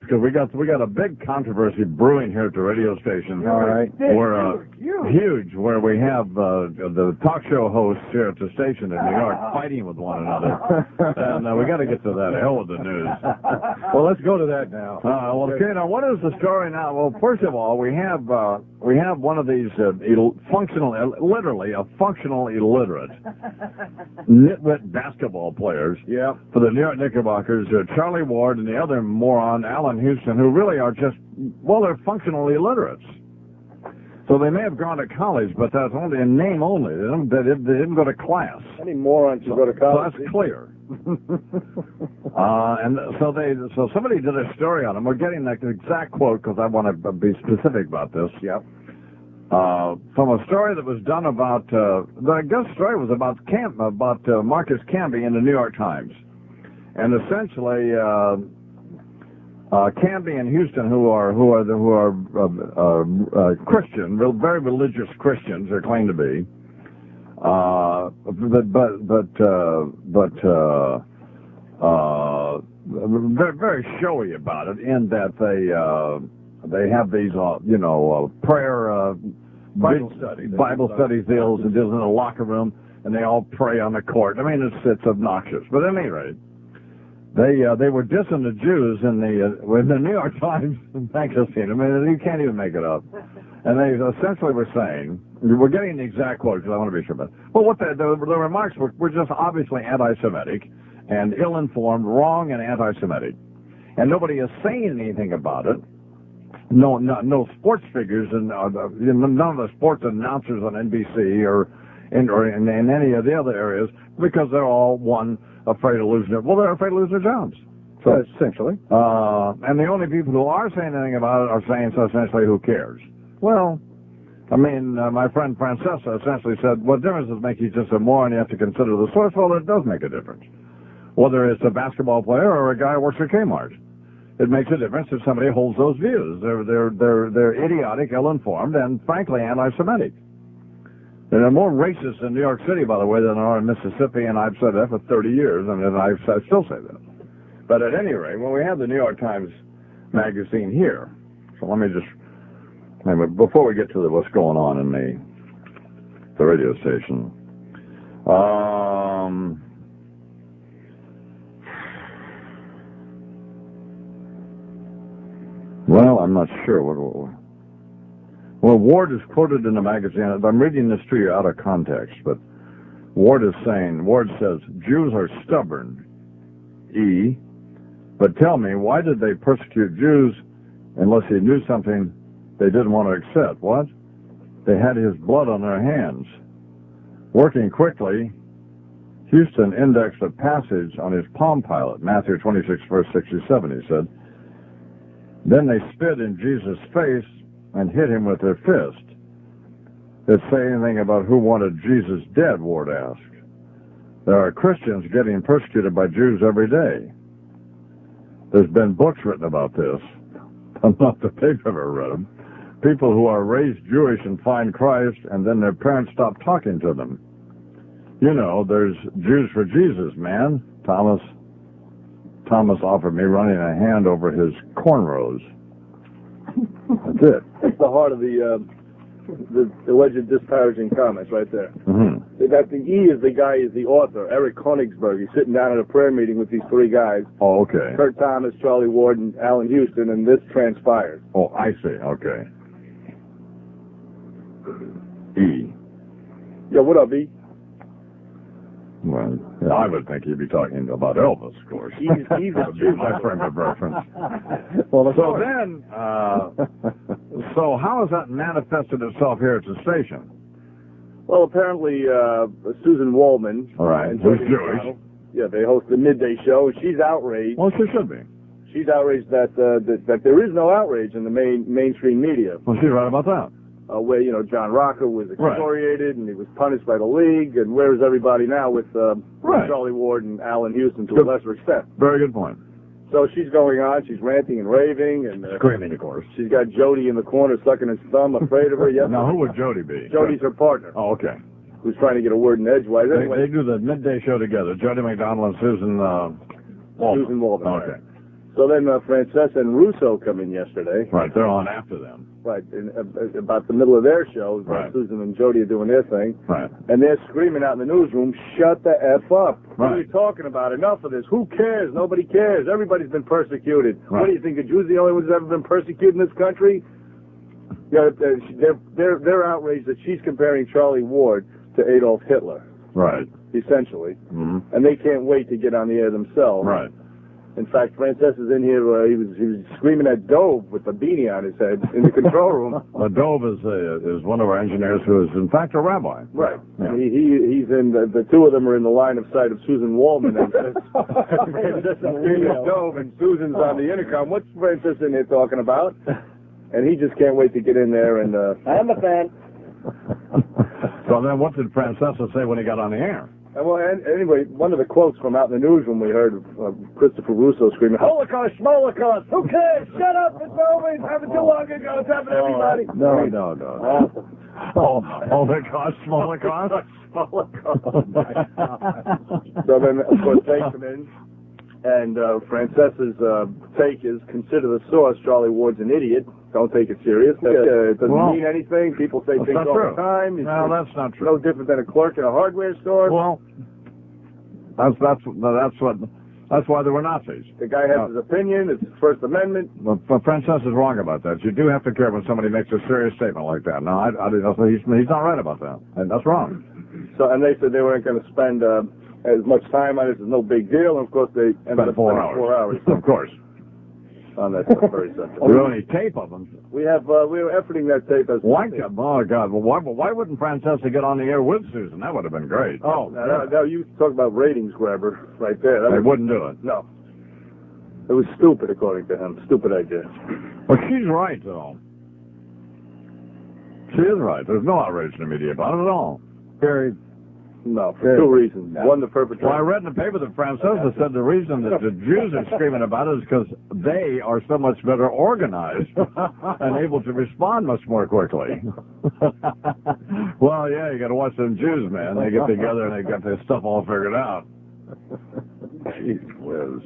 Because we got a big controversy brewing here at the radio station. All right. We're huge, where we have the talk show hosts here at the station in New York fighting with one another, and we got to get to that. Hell with the news. Well, let's go to that now. Well, okay. Now, what is the story now? Well, first of all, we have one of these literally a functional illiterate nitwit basketball players. Yeah. For the New York Knickerbockers, Charlie Ward and the other moron, Alan Houston, who really are just, well, they're functional illiterates. So they may have gone to college, but that's only in name only. They didn't go to class. Any morons who go to college. So that's clear. And so somebody did a story on them. We're getting that exact quote because I want to be specific about this. Yep. From a story that was done about, the guest story was about Marcus Camby in the New York Times. And essentially, Camby and Houston, who are Christian, very religious Christians, they claim to be, very showy about it, in that they have these prayer Bible study deals and deals in the locker room, and they all pray on the court. I mean, it's obnoxious. But at any rate, they were dissing the Jews in the New York Times magazine. I mean, you can't even make it up. And they essentially were saying, we're getting the exact quote because I want to be sure about it. Well, what the remarks were just obviously anti-Semitic and ill-informed, wrong, and anti-Semitic. And nobody is saying anything about it. No sports figures and none of the sports announcers on NBC or in any of the other areas, because they're all afraid of losing it. Well, they're afraid of losing their jobs. So essentially. And the only people who are saying anything about it are saying, so essentially, who cares? Well, I mean, my friend Francesca essentially said, what difference does it make? He's just a moron. You have to consider the source. Well, it does make a difference. Whether it's a basketball player or a guy who works at Kmart. It makes a difference if somebody holds those views. They're idiotic, ill-informed, and frankly anti-Semitic. There are more racists in New York City, by the way, than there are in Mississippi, and I've said that for 30 years, and I still say that. But at any rate, when we have the New York Times magazine here, so let me just, before we get to what's going on in the radio station, well, I'm not sure. Well, Ward is quoted in the magazine. I'm reading this to you out of context, but Ward says, Jews are stubborn, but tell me, why did they persecute Jews unless he knew something they didn't want to accept? What? They had his blood on their hands. Working quickly, Houston indexed a passage on his Palm Pilot, Matthew 26, verse 67, he said, then they spit in Jesus' face and hit him with their fist. Did it say anything about who wanted Jesus dead, Ward asked. There are Christians getting persecuted by Jews every day. There's been books written about this. Not that they've ever read them. People who are raised Jewish and find Christ, and then their parents stop talking to them. You know, there's Jews for Jesus, man. Thomas offered me running a hand over his cornrows. That's it. That's the heart of the alleged disparaging comments right there. Mm-hmm. That the E is the author, Eric Konigsberg. He's sitting down at a prayer meeting with these three guys. Oh, okay. Kurt Thomas, Charlie Ward, and Alan Houston, and this transpired. Oh, I see. Okay. E. Yeah, what up, E? Well, I would think you'd be talking about Elvis, of course. He's a Jew. My frame of reference. Well, so then, so how has that manifested itself here at the station? Well, apparently, Susan Waldman. All right, who's Jewish. Yeah, they host the midday show. She's outraged. Well, she should be. She's outraged that there is no outrage in the mainstream media. Well, she's right about that. Where, John Rocca was excoriated, and he was punished by the league, and where is everybody now with Charlie Ward and Alan Houston to a lesser extent? Very good point. So she's going on, she's ranting and raving, and screaming, of course. She's got Jody in the corner sucking his thumb, afraid of her. Yes. Now, who would Jody be? Jody's her partner. Oh, okay. Who's trying to get a word in edgewise. Anyway, they do the midday show together, Jody McDonald and Susan Waldman. Susan Waldman. Okay. So then Francesa and Russo come in yesterday. Right, they're on after them. Right, about the middle of their show, right. Susan and Jody are doing their thing. Right. And they're screaming out in the newsroom, shut the F up. Right. What are you talking about? Enough of this. Who cares? Nobody cares. Everybody's been persecuted. Right. What do you think, the Jews are the only ones that have ever been persecuted in this country? Yeah, they're outraged that she's comparing Charlie Ward to Adolf Hitler. Right. Essentially. Mm-hmm. And they can't wait to get on the air themselves. Right. In fact, Francesa's in here. He was screaming at Dove with the beanie on his head in the control room. Dove is one of our engineers who is, in fact, a rabbi. Right. Yeah. He's in the two of them are in the line of sight of Susan Wallman. And Francesa's screaming at Dove, and Susan's on the intercom. What's Francesa in here talking about? And he just can't wait to get in there. And I'm a fan. So then, what did Francesa say when he got on the air? Well, anyway, one of the quotes from out in the newsroom we heard Christopher Russo screaming, Holocaust, Schmolocaust, who cares? Shut up, it's over, it happened too long ago, it's happened to everybody. No. Holocaust, Schmolocaust? So then, of course, they come in, and Francesa's take is, consider the source, Charlie Ward's an idiot. Don't take it serious. It doesn't mean anything. People say things all the time. No, that's not true. No different than a clerk in a hardware store. Well, that's why there were Nazis. The guy has his opinion. It's his First Amendment. But Francesa is wrong about that. You do have to care when somebody makes a serious statement like that. No, he's not right about that. And that's wrong. So, and they said they weren't going to spend as much time on it. It's no big deal. And of course, they ended up spending 4 hours. Of course. On that very subject. We don't need tape of them. We were efforting that tape as why? Oh God! Well, why wouldn't Francesa get on the air with Susan? That would have been great. Oh, now you talk about ratings grabber right there. They wouldn't do it. No. It was stupid, according to him. Stupid idea. Well, she's right though. She is right. There's no outrage in the media about it at all. Very. No, for two reasons. One, the perpetrator. Well, I read in the paper that Francesa said the reason that the Jews are screaming about it is because they are so much better organized and able to respond much more quickly. Well, yeah, you got to watch them Jews, man. They get together and they got their stuff all figured out. Jeez whiz.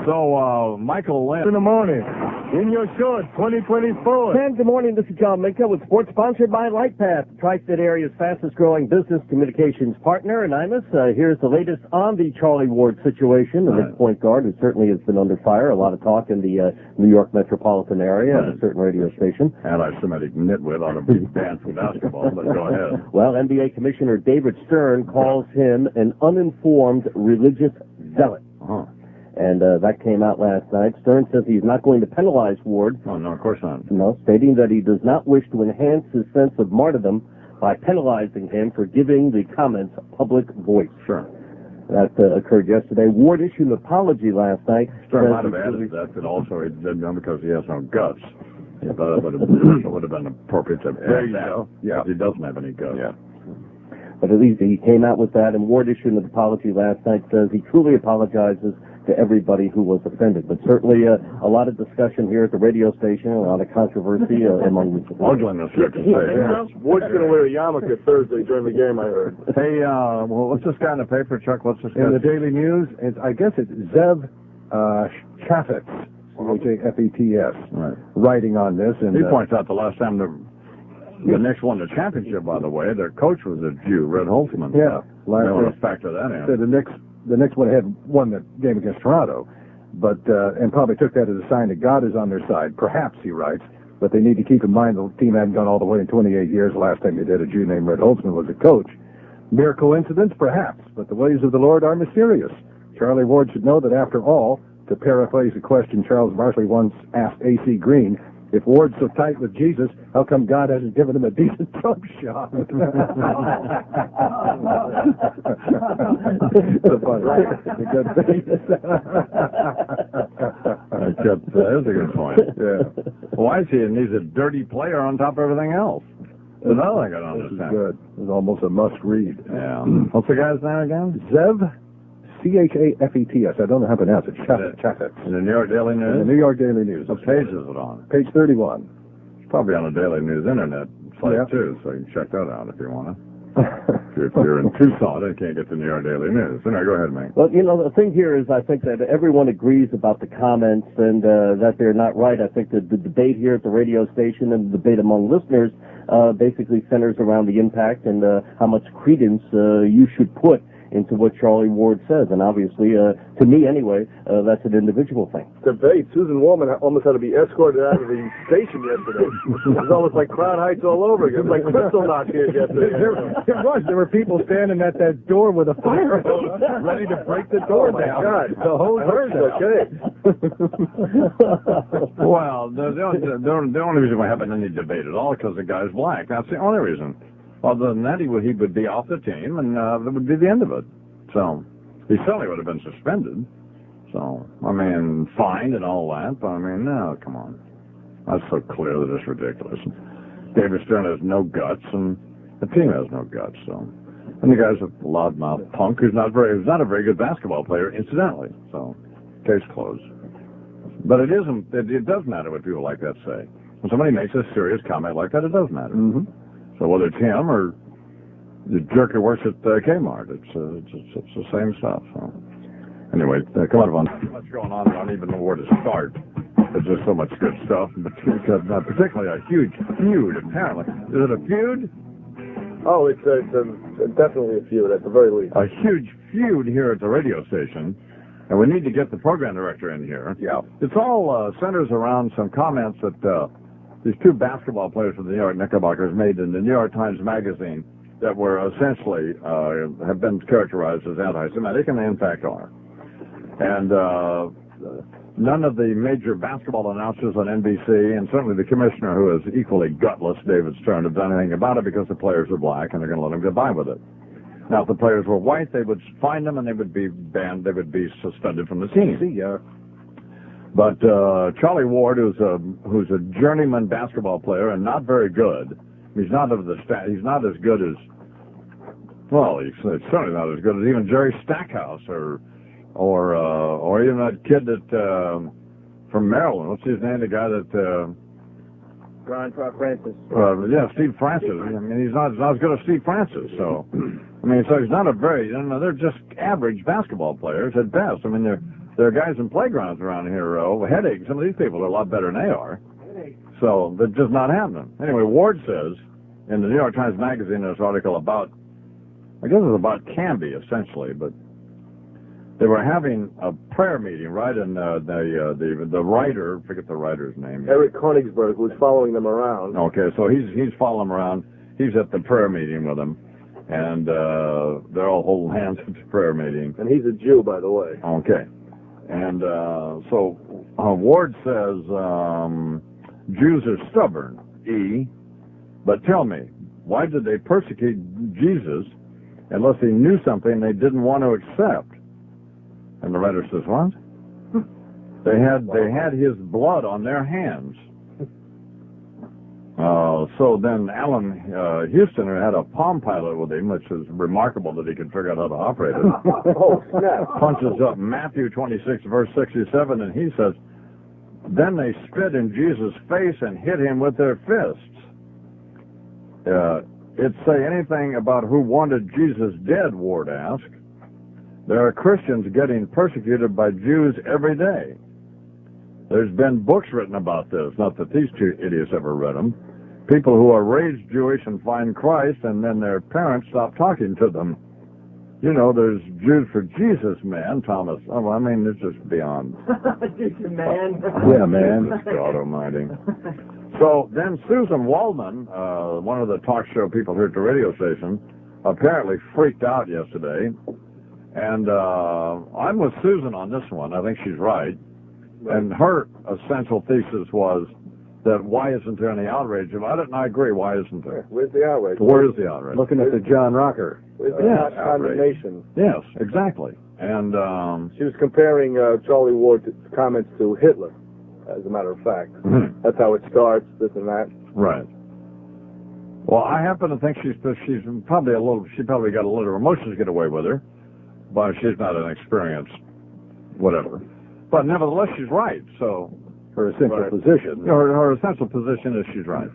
So, Michael Lynn. In the morning, in your short, 2024. Ken, good morning. This is John Minka with sports sponsored by LightPath, the Tri-State area's fastest growing business communications partner. And Imus, here's the latest on the Charlie Ward situation, the mid-point guard who certainly has been under fire. A lot of talk in the New York metropolitan area at a certain radio station. Anti-Semitic nitwit ought to be banned from basketball, but go ahead. Well, NBA Commissioner David Stern calls him an uninformed religious zealot. Uh-huh. And that came out last night. Stern says he's not going to penalize Ward. Oh, no, of course not. No, stating that he does not wish to enhance his sense of martyrdom by penalizing him for giving the comments a public voice. Sure. That occurred yesterday. Ward issued an apology last night. Stern might have added that, but also he didn't know because he has no guts. Yeah, but it would have been appropriate to add that. Yeah. He doesn't have any guts. Yeah. But at least he came out with that, and Ward issued an apology last night, says he truly apologizes to everybody who was offended. But certainly a lot of discussion here at the radio station, a lot of controversy among the ugliness, you could say. Ward's going to wear a yarmulke Thursday during the game, I heard. Hey, well, what's this guy in the paper, Chuck? What's this guy? In the Daily News, I guess it's Zev Chafetz, C-H-A-F-E-T-S, writing on this. And he points out the last time the Knicks won the championship, by the way, their coach was a Jew, Red Holtzman. Yeah. They want to factor that in. So the Knicks would have won the game against Toronto, but and probably took that as a sign that God is on their side. Perhaps, he writes, but they need to keep in mind the team hadn't gone all the way in 28 years. The last time they did, a Jew named Red Holtzman was a coach. Mere coincidence? Perhaps, but the ways of the Lord are mysterious. Charlie Ward should know that after all, to paraphrase a question Charles Barkley once asked A.C. Green, if Ward's so tight with Jesus, how come God hasn't given him a decent jump shot? It's a good thing. That's a good point. Yeah. Why is he? And he's a dirty player on top of everything else. That's another thing I don't understand. This is good. It's almost a must read. Yeah. What's the guy's name again? Zev. C-H-A-F-E-T-S. I don't know how to pronounce it. Chafetz. In the New York Daily News? In the New York Daily News. What page is it on? Page 31. It's probably on the Daily News Internet site, too, so you can check that out if you want to. If if you're in Tucson and can't get the New York Daily News. So, no, go ahead, Mike. Well, the thing here is I think that everyone agrees about the comments and that they're not right. I think that the debate here at the radio station and the debate among listeners basically centers around the impact and how much credence you should put into what Charlie Ward says. And obviously, to me anyway, that's an individual thing. Debate. Susan Wallman almost had to be escorted out of the station yesterday. It was almost like Crown Heights all over again. It was like Crystal Knock here yesterday. It was. There were people standing at that door with a fire hose ready to break the door down. God. The whole Heard okay. Well, the only reason we haven't any debate at all is because the guy's black. That's the only reason. Other than that, he would be off the team, and that would be the end of it. So, he certainly would have been suspended. So, I mean, fined and all that, but I mean, no, come on. That's so clear that it's ridiculous. David Stern has no guts, and the team has no guts, so. And the guy's a loudmouth punk who's not a very good basketball player, incidentally. So, case closed. But it does matter what people like that say. When somebody makes a serious comment like that, it does matter. Mm-hmm. So whether it's him or the jerk who works at Kmart, it's the same stuff. So. Anyway, come on, too much going on. I don't even know where to start. There's just so much good stuff, but particularly a huge feud. Apparently, is it a feud? Oh, it's definitely a feud at the very least. A huge feud here at the radio station, and we need to get the program director in here. Yeah. It's all centers around some comments that these two basketball players from the New York Knickerbockers made in the New York Times Magazine that were essentially have been characterized as anti-Semitic, and they in fact are. And none of the major basketball announcers on NBC, and certainly the commissioner, who is equally gutless, David Stern, have done anything about it because the players are black and they're going to let them get by with it. Now, if the players were white, they would fine them and they would be banned. They would be suspended from the team. But Charlie Ward, who's a journeyman basketball player and not very good. He's not he's not as good as, well, he's certainly not as good as even Jerry Stackhouse or even that kid that from Maryland. What's his name? The guy that Brian Francis. Steve Francis. I mean, he's not as good as Steve Francis. So, I mean, so he's not a very. They're just average basketball players at best. I mean, there are guys in playgrounds around here, headaches. Some of these people are a lot better than they are. So they're just not happening. Anyway, Ward says in the New York Times Magazine, this article about, I guess it was about Canby essentially, but they were having a prayer meeting, right? And the writer, forget the writer's name. Eric Konigsberg, who's following them around. Okay, so he's following them around. He's at the prayer meeting with them, and they're all holding hands at the prayer meeting. And he's a Jew, by the way. Okay. And so Ward says Jews are stubborn, but tell me, why did they persecute Jesus unless he knew something they didn't want to accept? And the writer says, what? They had his blood on their hands. So then Alan Houston had a Palm Pilot with him, which is remarkable that he could figure out how to operate it. Oh, snap. Punches up Matthew 26, verse 67, and he says, then they spit in Jesus' face and hit him with their fists. It say anything about who wanted Jesus dead, Ward asked. There are Christians getting persecuted by Jews every day. There's been books written about this, not that these two idiots ever read them. People who are raised Jewish and find Christ, and then their parents stop talking to them. You know, there's Jews for Jesus, man, Thomas. Oh, I mean, it's just beyond. Man. Yeah, man. God almighty. So then Susan Waldman, one of the talk show people here at the radio station, apparently freaked out yesterday. And I'm with Susan on this one. I think she's right. And her essential thesis was that why isn't there any outrage about it? And I agree, why isn't there? Where's the outrage? Where is the outrage? Looking at the John Rocker. Where's the condemnation? Yes, exactly. And she was comparing Charlie Ward's comments to Hitler, as a matter of fact. That's how it starts, this and that. Right. Well, I happen to think she's probably she probably got a little emotions get away with her, but she's not an experienced whatever. But nevertheless, she's right. So her essential position. Her essential position is she's right.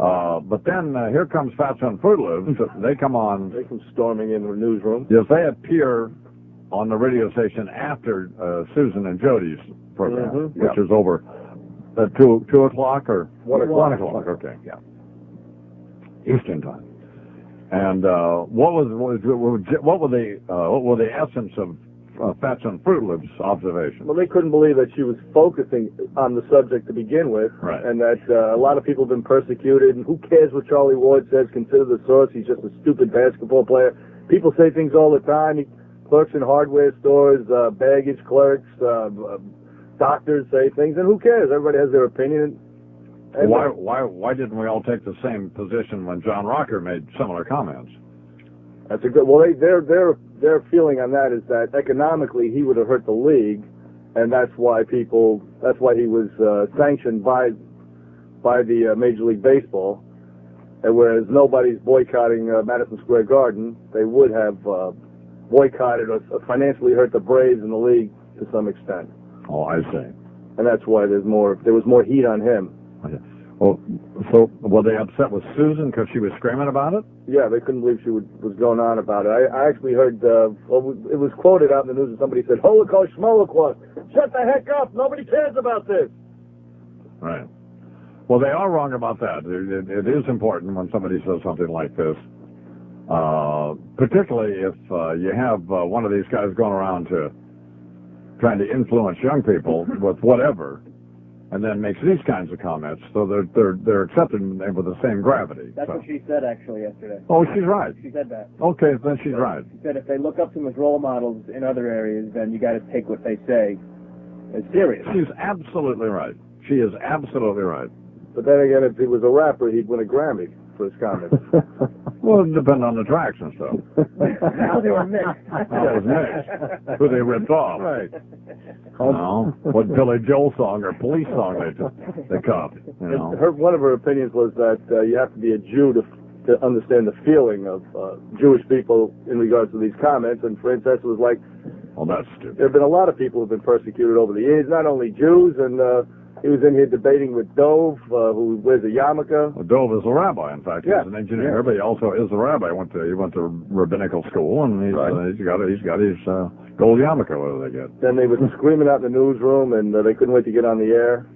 But then here comes Fats and Fruit Loops. They come on. They come storming in the newsroom. Yes, they appear on the radio station after Susan and Jody's program, which is over at 2 o'clock or 1 o'clock. 1 o'clock. Okay, yeah, Eastern time. And what were the essence of Fats and Fruit Loops observation? Well, they couldn't believe that she was focusing on the subject to begin with, right. And that a lot of people have been persecuted, and who cares what Charlie Ward says? Consider the source. He's just a stupid basketball player. People say things all the time. Clerks in hardware stores, baggage clerks, doctors say things, and who cares? Everybody has their opinion. And why didn't we all take the same position when John Rocker made similar comments? That's a good. Well, their feeling on that is that economically he would have hurt the league, and that's why he was sanctioned by the Major League Baseball. And whereas nobody's boycotting Madison Square Garden, they would have boycotted or financially hurt the Braves in the league to some extent. Oh, I see. And that's why there was more heat on him. Okay. Well, so were they upset with Susan because she was screaming about it? Yeah, they couldn't believe she was going on about it. I actually heard, it was quoted out in the news, and somebody said, Holocaust, Schmolocaust, shut the heck up, nobody cares about this. Right. Well, they are wrong about that. It is important when somebody says something like this, particularly if you have one of these guys going around trying to influence young people with whatever, and then makes these kinds of comments, so they're accepted with the same gravity. That's what she said actually yesterday. Oh, she's right. She said that. Okay, then she's right. She said if they look up to them as role models in other areas, then you got to take what they say as serious. She's absolutely right. She is absolutely right. But then again, if he was a rapper, he'd win a Grammy for his comments. Well, it depends on the tracks and stuff. Now they were mixed. Yeah, it was mixed. Who they ripped off. Right. You know, what Billy Joel song or Police song they copped. You know. One of her opinions was that you have to be a Jew to understand the feeling of Jewish people in regards to these comments. And for instance, it was like, well, that's stupid. There have been a lot of people who have been persecuted over the years, not only Jews, and he was in here debating with Dove, who wears a yarmulke. Well, Dove is a rabbi, in fact. Yeah. He's an engineer, but he also is a rabbi. He went to rabbinical school, and he's got his gold yarmulke. What do they get? Then they were screaming out in the newsroom, and they couldn't wait to get on the air.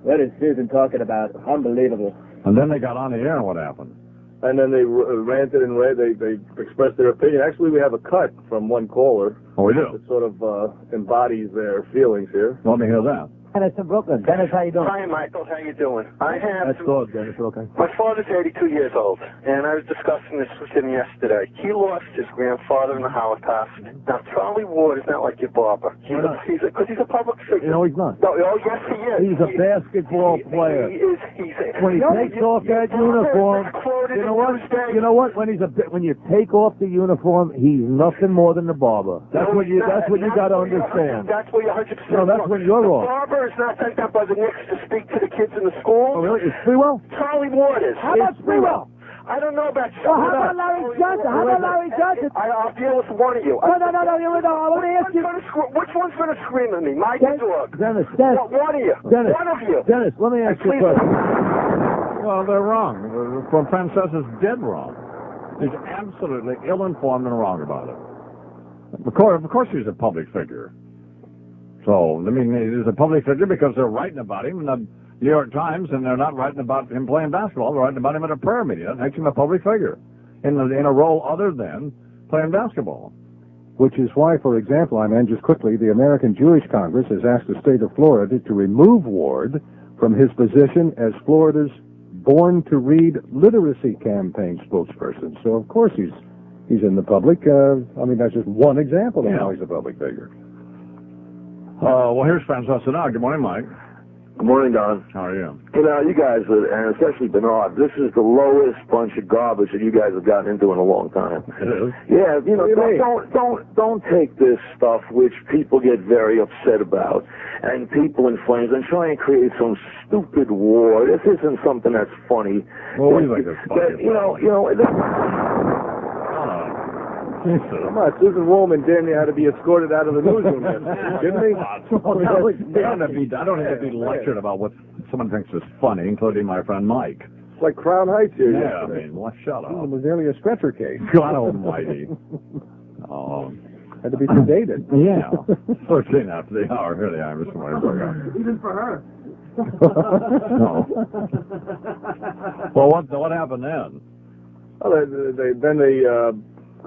What is Susan talking about? Unbelievable. And then they got on the air, and what happened? And then they ranted and they expressed their opinion. Actually, we have a cut from one caller. Oh, we do? That sort of embodies their feelings here. Let me hear that. Dennis in Brooklyn. Dennis, how you doing? Hi, Michael. How you doing? That's good, Dennis. Okay. My father's 82 years old, and I was discussing this with him yesterday. He lost his grandfather in the Holocaust. Now, Charlie Ward is not like your barber. He's a public figure. No, he's not. No, oh, yes, he is. He's a basketball player. He is. When he takes off that uniform, you know what? When you take off the uniform, he's nothing more than the barber. That's what you got to understand. That's where you're 100% No, that's when you're wrong. The barber is not sent out by the Knicks to speak to the kids in the school. Oh, really? Is Sprewell? Charlie Ward is. How about Sprewell? I don't know about Well, how about Larry Johnson? I'll deal with one of you. No. I want to ask you. Which one's going to scream at me? Mike or dog? Dennis. One of you. Dennis. One of you. Dennis, let me ask you a question. Well, they're wrong. Frances is dead wrong. He's absolutely ill-informed and wrong about it. Of course he's a public figure. So, I mean, he's a public figure because they're writing about him in the New York Times, and they're not writing about him playing basketball. They're writing about him at a prayer meeting. That makes him a public figure in a role other than playing basketball. Which is why, for example, just quickly, the American Jewish Congress has asked the state of Florida to remove Ward from his position as Florida's Born to Read literacy campaign spokesperson. So, of course, he's in the public. That's just one example of how he's a public figure. Well, here's Frances now. Good morning, Mike. Good morning, Don. How are you? You know, you guys, and especially Bernard, this is the lowest bunch of garbage that you guys have gotten into in a long time. It is? Yeah, you know, don't take this stuff which people get very upset about and people in flames and try and create some stupid war. This isn't something that's funny. Well, what do you think it's funny? Come on, Susan Woolman damn near had to be escorted out of the newsroom. Didn't he? I don't have to be lectured about what someone thinks is funny, including my friend Mike. It's like Crown Heights here. Yeah, I mean, well, shut up. It was nearly a stretcher case. God almighty. Had to be sedated. Yeah. 13 after the hour. Here the Imus morning program. Even for her. No. Well, what happened then? Well, they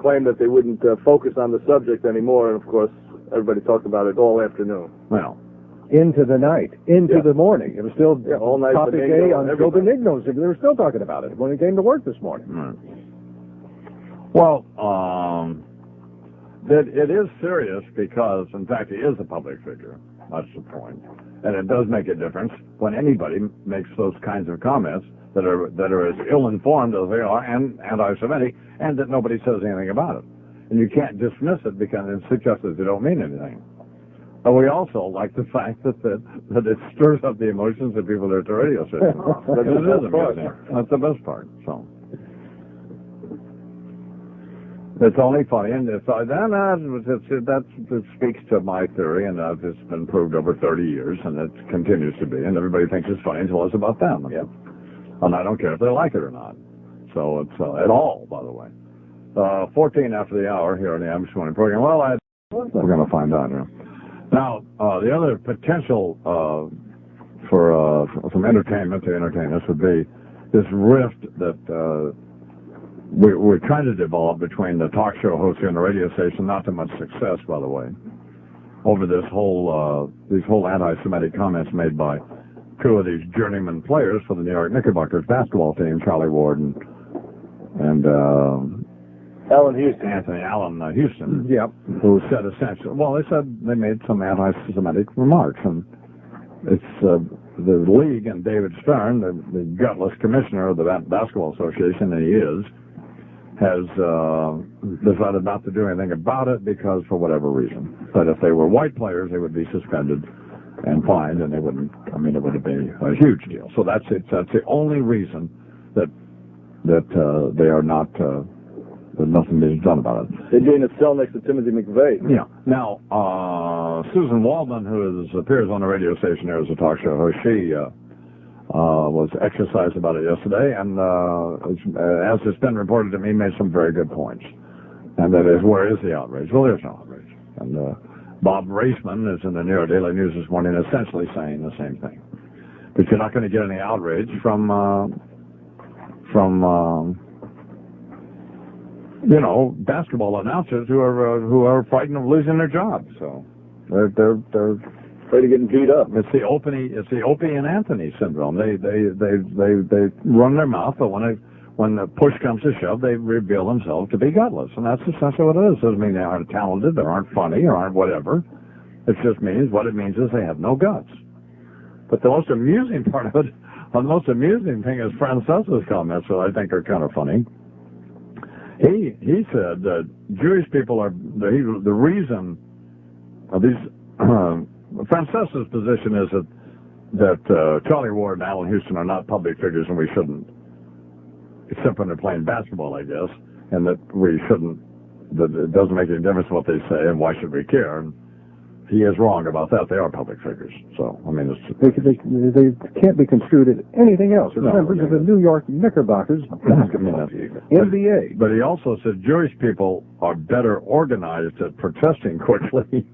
claimed that they wouldn't focus on the subject anymore, and of course, everybody talked about it all afternoon. Well, into the night, into the morning. It was still all night topic A on Joe Benigno's. They were still talking about it when he came to work this morning. Well, it is serious because, in fact, he is a public figure. That's the point. And it does make a difference when anybody makes those kinds of comments that are as ill-informed as they are and anti-Semitic, and that nobody says anything about it. And you can't dismiss it because it suggests that they don't mean anything. But we also like the fact that it stirs up the emotions of people at the radio station. That's the best part. So it's only funny, and that speaks to my theory, and it's been proved over 30 years, and it continues to be. And everybody thinks it's funny until it's about them. Yep. And I don't care if they like it or not. So it's at all, by the way. 14 after the hour here on the Imus morning program. Well, we're going to find out here. Now, the other potential for some entertainment to entertain us would be this rift that we're trying to develop between the talk show host here and the radio station. Not too much success, by the way, over this these whole anti-Semitic comments made by two of these journeyman players for the New York Knickerbockers basketball team, Charlie Ward and Allen Houston. Anthony Allen Houston. Yep. Who said essentially, well, they said they made some anti-Semitic remarks, and it's the league and David Stern, the gutless commissioner of the Basketball Association, and he has decided not to do anything about it because for whatever reason. But if they were white players, they would be suspended and fined, and it would be a huge deal. So that's it. That's the only reason that they are not. There's nothing being done about it. They're doing a cell next to Timothy McVeigh. Yeah. Now, Susan Waldman, who appears on the radio station here as a talk show host, she was exercised about it yesterday, and as it's been reported to me, made some very good points. And that is, where is the outrage? Well, there's no outrage. And Bob Raceman is in the New York Daily News this morning essentially saying the same thing. But you're not going to get any outrage from basketball announcers who are frightened of losing their jobs. So they're afraid of getting beat up. It's the Opie and Anthony syndrome. They run their mouth, but when the push comes to shove, they reveal themselves to be gutless, and that's essentially what it is. It doesn't mean they aren't talented, they aren't funny, or aren't whatever. It just means what it means is they have no guts. But the most amusing part of it, the most amusing thing is Francesa's comments, that I think are kind of funny. He said that Jewish people are the reason of these. Francesa's position is that Charlie Ward and Allen Houston are not public figures, and we shouldn't, except when they're playing basketball, I guess, and that we shouldn't. That it doesn't make any difference what they say, and why should we care? And he is wrong about that. They are public figures. So, I mean, they can't be construed as anything else. They're members of the New York Knickerbockers basketball team, NBA. But he also said Jewish people are better organized at protesting quickly.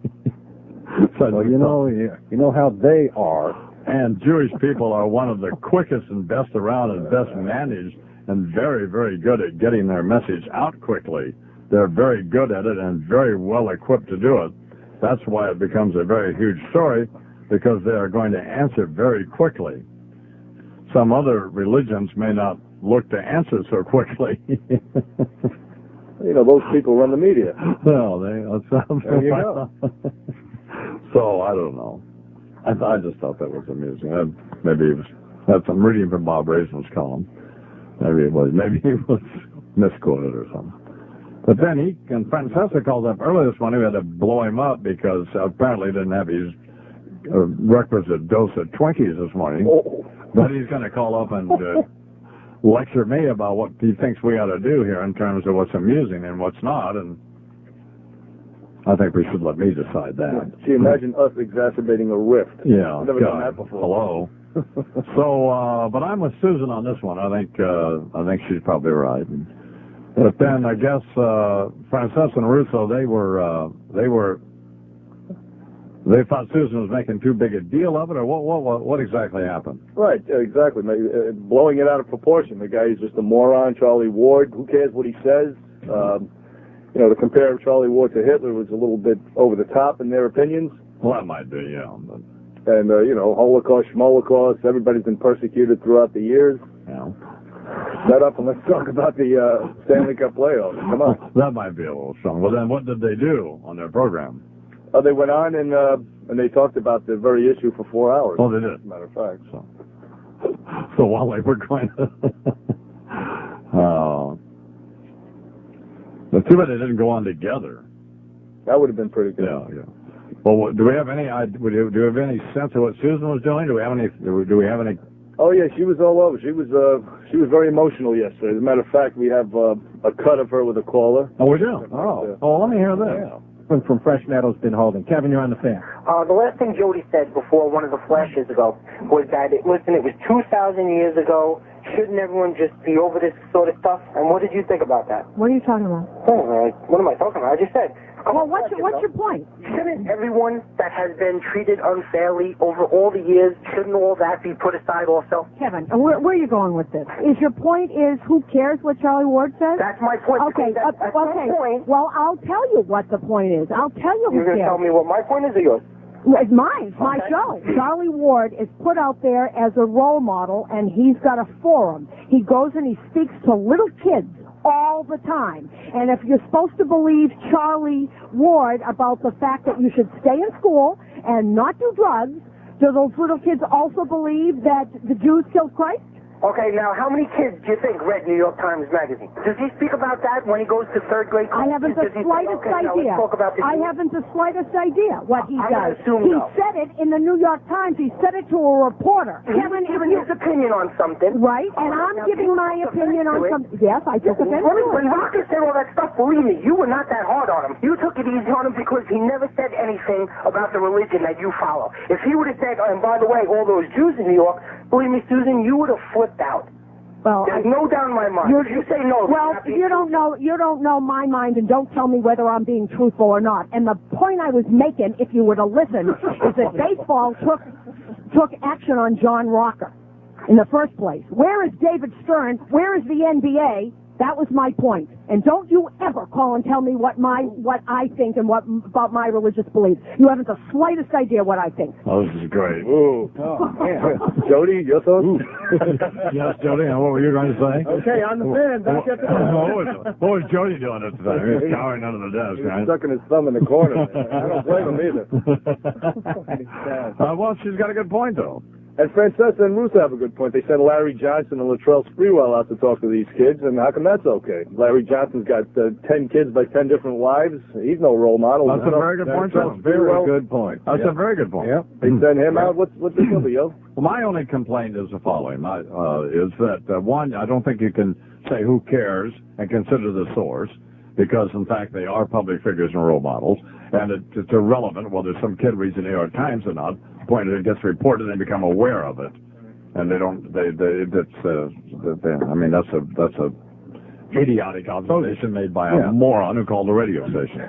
So, well, you know how they are. And Jewish people are one of the quickest and best around and best managed and very, very good at getting their message out quickly. They're very good at it and very well equipped to do it. That's why it becomes a very huge story, because they are going to answer very quickly. Some other religions may not look to answer so quickly. Those people run the media. Well, there you go. So, I don't know. I just thought that was amusing. Maybe that's some reading from Bob Raceman's column. Maybe he was misquoted or something. But then Francesa called up early this morning. We had to blow him up because apparently he didn't have his requisite dose of Twinkies this morning. Oh. But he's going to call up and lecture me about what he thinks we ought to do here in terms of what's amusing and what's not. And I think we should let me decide that. So you imagine us exacerbating a rift. Yeah. I've never done that before. Hello. So, but I'm with Susan on this one. I think she's probably right. But then I guess Frances and Russo, they thought Susan was making too big a deal of it, or what exactly happened? Right, exactly. Blowing it out of proportion. The guy is just a moron, Charlie Ward. Who cares what he says? To compare Charlie Ward to Hitler was a little bit over the top in their opinions. Well, that might be, yeah. But... And, Holocaust, Schmolocaust, everybody's been persecuted throughout the years. Yeah. Shut up and let's talk about the Stanley Cup playoffs. Come on. That might be a little strong. Well, then what did they do on their program? They went on and they talked about the very issue for 4 hours. Oh, they did? As a matter of fact. So while they were going to... But too bad they didn't go on together. That would have been pretty good. Yeah. Well, do we have any sense of what Susan was doing? Do we have any? Oh yeah, she was all over. She was very emotional yesterday. As a matter of fact, we have a cut of her with a caller. Oh, we do. Oh, let me hear that. Yeah. From Fresh Meadows, been holding. Kevin, you're on the fan. The last thing Jody said before one of the flashes ago was that it was 2,000 years ago. Shouldn't everyone just be over this sort of stuff? And what did you think about that? What are you talking about? Oh, what am I talking about? I just said. Well, what's your point? Shouldn't everyone that has been treated unfairly over all the years, shouldn't all that be put aside also? Kevin, where are you going with this? Is your point is who cares what Charlie Ward says? That's my point. Okay, that's my point. Well, I'll tell you what the point is. I'll tell you who You're going to cares. tell me what my point is or yours? It's mine. It's my show. Charlie Ward is put out there as a role model, and he's got a forum. He goes and he speaks to little kids all the time. And if you're supposed to believe Charlie Ward about the fact that you should stay in school and not do drugs, do those little kids also believe that the Jews killed Christ? Okay, now how many kids do you think read New York Times Magazine? Does he speak about that when he goes to third grade? I haven't the slightest idea. I haven't the slightest idea what he does. He said it in the New York Times. He said it to a reporter. Kevin giving his opinion on something. Right, and I'm giving my opinion on something. Yes, I took offense to it. When Rocker said all that stuff, believe me, you were not that hard on him. You took it easy on him because he never said anything about the religion that you follow. If he would have said, and by the way, all those Jews in New York, believe me, Susan, you would have flipped out. Well, there's no doubt in my mind. You say no. Well, you don't know my mind, and don't tell me whether I'm being truthful or not. And the point I was making, if you were to listen, is that baseball took action on John Rocker in the first place. Where is David Stern? Where is the NBA? That was my point. And don't you ever call and tell me what I think and about my religious beliefs. You haven't the slightest idea what I think. Oh, this is great. Ooh. Jody, your thoughts? Yes, Jody, and what were you going to say? Okay, on the fan. What was Jody doing at the time? He was cowering under the desk, right? Sucking his thumb in the corner. I don't blame him either. Well, she's got a good point, though. And Francesca and Russo have a good point. They sent Larry Johnson and Latrell Sprewell out to talk to these kids, and how come that's okay? Larry Johnson's got 10 kids by 10 different wives. He's no role model. That's a very good point. That's a very good point. That's a very good point. Yep. They send him out. What's the deal, yo? Well, my only complaint is the following: is that one, I don't think you can say who cares and consider the source, because in fact they are public figures and role models, and it's irrelevant whether some kid reads the New York Times or not. The point is it gets reported and they become aware of it, and they don't. I mean, that's a idiotic observation made by a moron who called the radio station.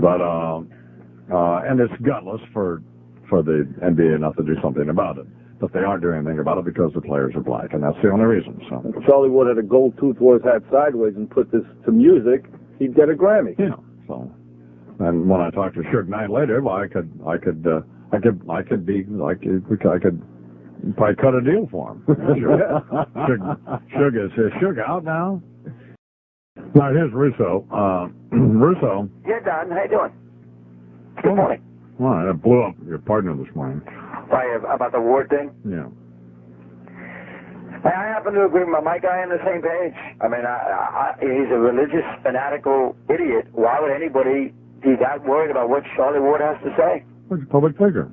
But and it's gutless for the NBA not to do something about it. But they aren't doing anything about it because the players are black, and that's the only reason. So if Charlie Wood had a gold tooth, wore his hat sideways, and put this to music, he'd get a Grammy. Yeah. So, and when I talked to Suge Knight later, well, I could probably cut a deal for him. Suge is Suge out now. All right, here's Russo. Russo. Yeah, Don. How you doing? Good morning. All right, I blew up your partner this morning. About the Ward thing? Yeah. I happen to agree with my guy on the same page. I mean, he's a religious, fanatical idiot. Why would anybody be that worried about what Charlie Ward has to say? He's a public figure.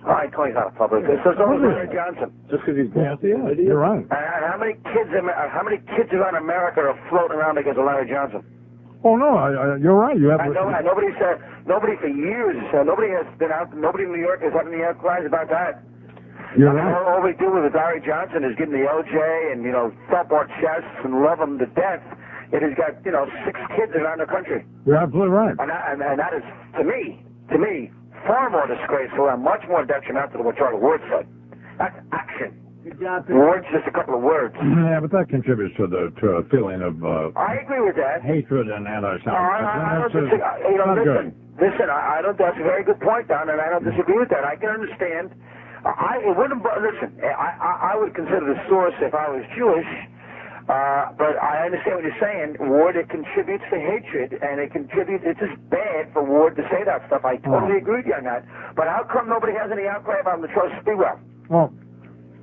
All right, he's not a public figure. So Larry Johnson. Just because he's black. Yeah, you're right. How many kids around America are floating around against Larry Johnson? Oh no, you're right. You have. Nobody for years. Nobody has been out. Nobody in New York has had any outcries about that. You're right. All we do with Larry Johnson is give him the OJ and, thump our chests and love him to death. It has got, 6 kids around the country. You're absolutely right. And that is, to me, far more disgraceful and much more detrimental to what Charlie Ward said. That's action. Ward's just a couple of words. Yeah, but that contributes to a feeling of I agree with that. hatred and anti-Semitism. Listen, I don't. That's a very good point, Don, and I don't disagree with that. I can understand. It wouldn't. Listen, I would consider the source if I was Jewish. But I understand what you're saying, Ward. It contributes to hatred, and it's just bad for Ward to say that stuff. I totally agree with you on that. But how come nobody has any outcry about Latrobe Speedwell? Well,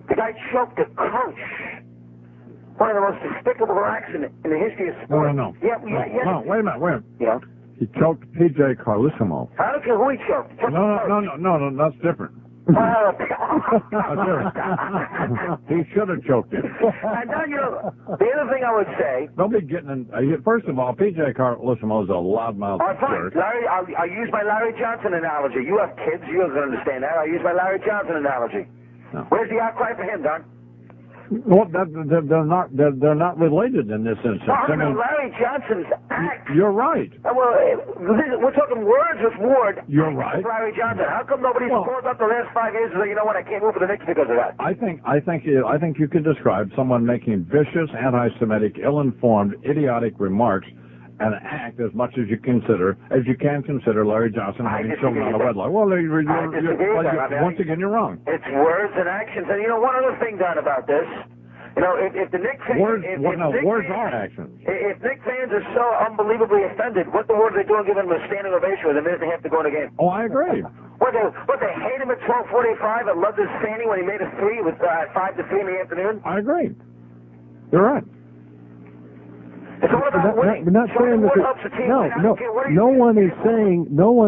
the guy choked a coach. One of the most despicable acts in the history of sport. No. Yeah. No, wait a minute. Yeah. He choked P.J. Carlissimo. I don't care who he choked. No, that's different. He should have choked him. And now, the other thing I would say... Don't be getting in... First of all, P.J. Carlissimo is a loudmouth jerk. Larry, I'll use my Larry Johnson analogy. You have kids, you don't understand that. I'll use my Larry Johnson analogy. No. Where's the outcry for him, Don? Well, they're not related in this instance. No, Larry Johnson's act. You're right. Well, we're talking words with Ward. You're right. Larry Johnson. How come nobody's called up the last 5 years and said, you know what, I can't move for the Knicks because of that? I think you could describe someone making vicious, anti-Semitic, ill-informed, idiotic remarks an act as much as you can consider Larry Johnson having children out of wedlock. Well, once again, you're wrong. It's words and actions. And one other thing, Don, about this. If the Knicks fans... Words are actions. If Knicks fans are so unbelievably offended, what the world are they doing giving him a standing ovation with a minute and a half to go in the game? Oh, I agree. What, they hate him at 12:45 and loved his standing when he made a 3 with 5 to 3 in the afternoon? I agree. You're right. It's all about winning. We're not saying that no one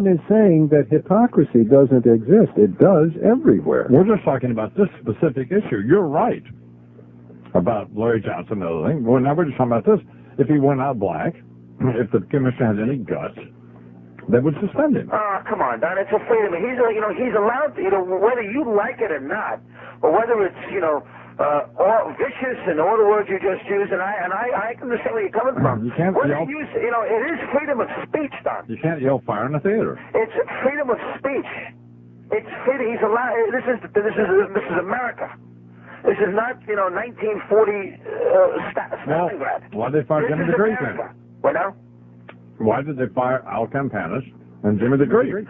is saying that hypocrisy doesn't exist. It does everywhere. We're just talking about this specific issue. You're right about Larry Johnson and the other thing. Well, now we're just talking about this. If he went out black, if the commissioner had any guts, they would suspend him. Oh, come on, Don. It's a freedom. He's allowed to, whether you like it or not, or whether it's, all vicious and all the words you just used, and I can understand where you're coming from. You can't yell. It is freedom of speech, Don. You can't yell fire in the theater. It's freedom of speech. It's freedom. He's allowed. This is America. This is not 1940 Stalingrad. Why did they fire Jimmy the Greek then? What now? Why did they fire Al Campanis and Jimmy the Greek?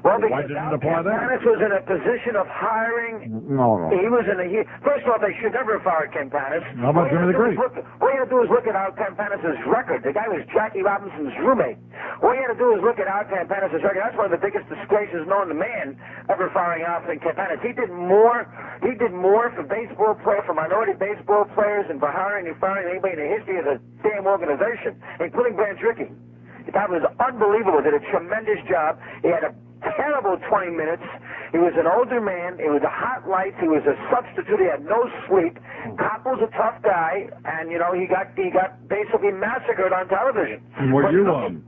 Well, why didn't it apply that? Campanis was in a position of hiring. No. He was in first off, they should never have fired Campanis. How about Jimmy the Greek? All you have to do is look at Al Campanis' record. The guy was Jackie Robinson's roommate. All you have to do is look at Al Campanis' record. That's one of the biggest disgraces known to man, ever firing Al Campanis. He did more for baseball players, for minority baseball players, and for hiring and firing anybody in the history of the damn organization, including Branch Rickey. That was unbelievable. He did a tremendous job. He had a terrible 20 minutes. He was an older man. It was a hot light. He was a substitute. He had no sleep. Koppel's a tough guy, and he got basically massacred on television.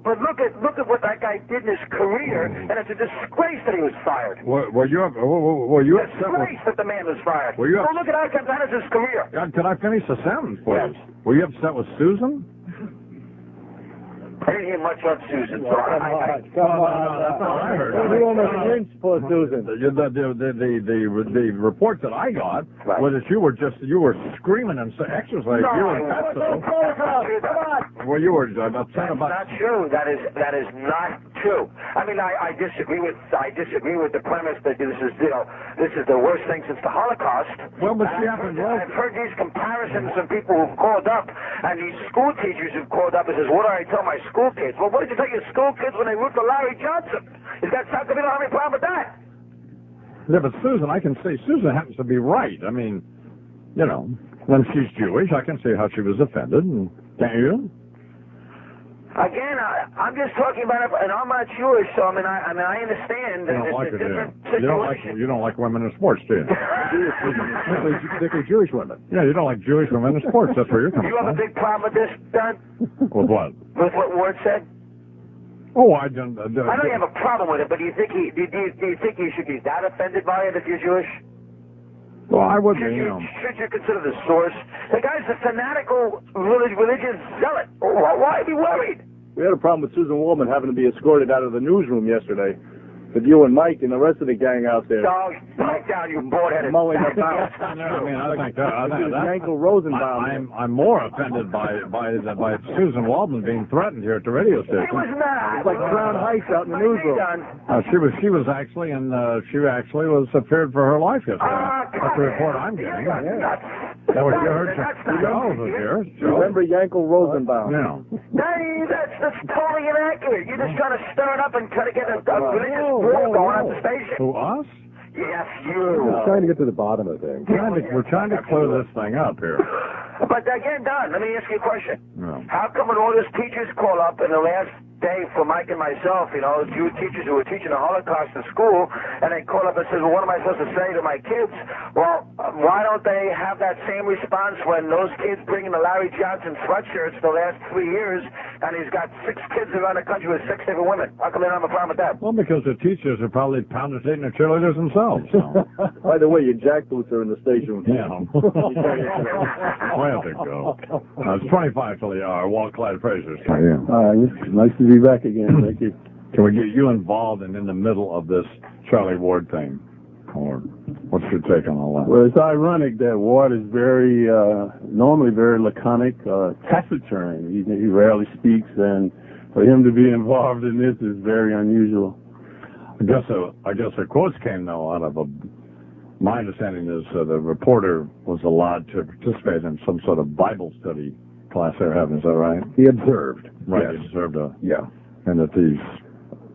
But look at what that guy did in his career, and it's a disgrace that he was fired. Were you upset that the man was fired. Go look at Al Campanis' career. Can I finish the sentence, please? Yes. Were you upset with Susan? I didn't hear much of Susan. Come on. That's all I heard. You almost lynched poor Susan. The reports that I got was that you were screaming and exercising. Well, you were upset about. That's not true. That is not true. I mean, I disagree with the premise that this is the worst thing since the Holocaust. Well, but I've heard these comparisons from people who've called up, and these school teachers who've called up and says, "What do I tell my school kids?" Well, what did you tell your school kids when they root for Larry Johnson? Is that something? We don't have any problem with that. Yeah, but Susan, I can say Susan happens to be right. I mean, when she's Jewish, I can see how she was offended, and can't you? Again, I'm just talking about it, and I'm not Jewish, so I understand that it's a different situation. You don't like women in sports, do you? Particularly Jewish women. Yeah, you don't like Jewish women in sports. That's where you're coming from. Do you have a big problem with this, Don? With what? With what Ward said? Oh, I don't. I know you have a problem with it, but do you think you should be that offended by it if you're Jewish? Well, I would be, Should you consider the source? The guy's a fanatical religious zealot. Why be worried? We had a problem with Susan Waldman having to be escorted out of the newsroom yesterday. With you and Mike and the rest of the gang out there. Dog, back down, you board-headed. Mulling about. I think that Yankel Rosenbaum. I'm more offended by Susan Waldman being threatened here at the radio station. It was not. It's like Crown Heights out in the newsroom. She was actually was feared for her life yesterday. That's the report I'm getting. That was yours. Charles was here. Remember Yankel Rosenbaum? Yeah. That's totally inaccurate. You're just trying to stir it up and try to get a religious war going on the station. Who, us? Yes, you. We're trying to get to the bottom of things. We're trying to clear this thing up here. But again, Don, let me ask you a question. Yeah. How come when all those teachers call up in the last day for Mike and myself, Jewish teachers who were teaching the Holocaust in school, and they call up and say, well, what am I supposed to say to my kids? Well, why don't they have that same response when those kids bring in the Larry Johnson sweatshirts the last 3 years, and he's got 6 kids around the country with 6 different women? How come they don't have a problem with that? Well, because the teachers are probably pounding their cheerleaders themselves. So. By the way, your jackboots are in the station. Yeah. Where to go? It's 25 till the hour. Walt Clyde Fraser's. Yeah. Nice to be back again. Thank you. Can we get you involved and in the middle of this Charlie Ward thing? Or what's your take on all that? Well, it's ironic that Ward is very, normally very laconic, taciturn. He rarely speaks, and for him to be involved in this is very unusual. I guess the quotes came, though, out of my understanding is the reporter was allowed to participate in some sort of Bible study class they're having. Is that right? He observed. Right, yes. he observed and that these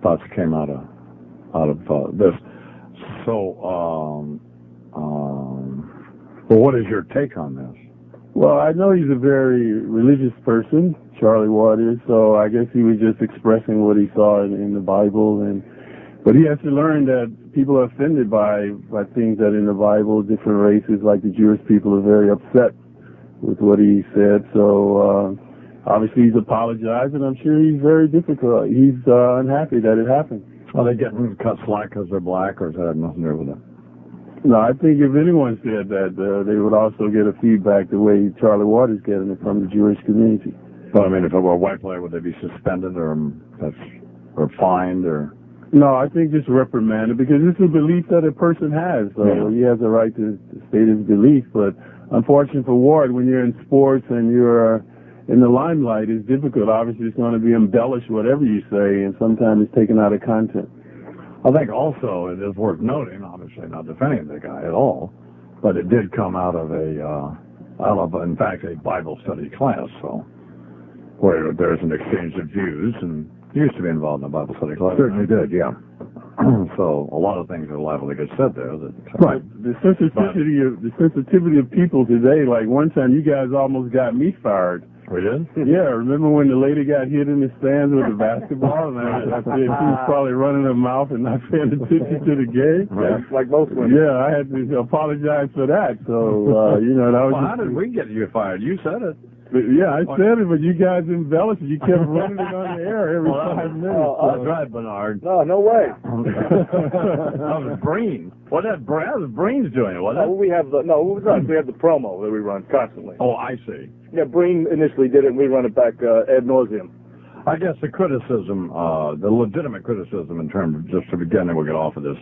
thoughts came out of this. So, well, what is your take on this? Well, I know he's a very religious person, Charlie Ward is, so I guess he was just expressing what he saw in the Bible, but he has to learn that people are offended by things that in the Bible, different races, like the Jewish people, are very upset with what he said. So obviously he's apologized, and I'm sure he's very difficult. He's unhappy that it happened. Are they getting cut slack because they're black, or does that have nothing to do with it? No, I think if anyone said that, they would also get a feedback the way Charlie Ward is getting it from the Jewish community. Well, I mean, if it were a white player, would they be suspended or fined or? No, I think just reprimanded, because it's a belief that a person has. So he has a right to state his belief. But unfortunately for Ward, when you're in sports and you're in the limelight, it's difficult. Obviously, it's going to be embellished, whatever you say, and sometimes it's taken out of content. I think also it is worth noting, obviously not defending the guy at all, but it did come out of in fact, a Bible study class, so where there's an exchange of views, and you used to be involved in a Bible study class. Certainly did, yeah. So a lot of things are liable to get said there. Right. The sensitivity of people today, like one time you guys almost got me fired. We did? Yeah, remember when the lady got hit in the stands with the basketball, and I said she was probably running her mouth and not paying attention to the game? Yeah, like most women. Yeah, I had to apologize for that. So, that was. Well, how did we get you fired? You said it. But yeah, I said it, but you guys embellished it. You kept running it on the air every 5 minutes. That's right, Bernard. No way. That was Breen. That was Breen's doing it, wasn't it? We have the promo that we run constantly. Oh, I see. Yeah, Breen initially did it, and we run it back ad nauseum. I guess the criticism, the legitimate criticism in terms of, just to begin, and we'll get off of this,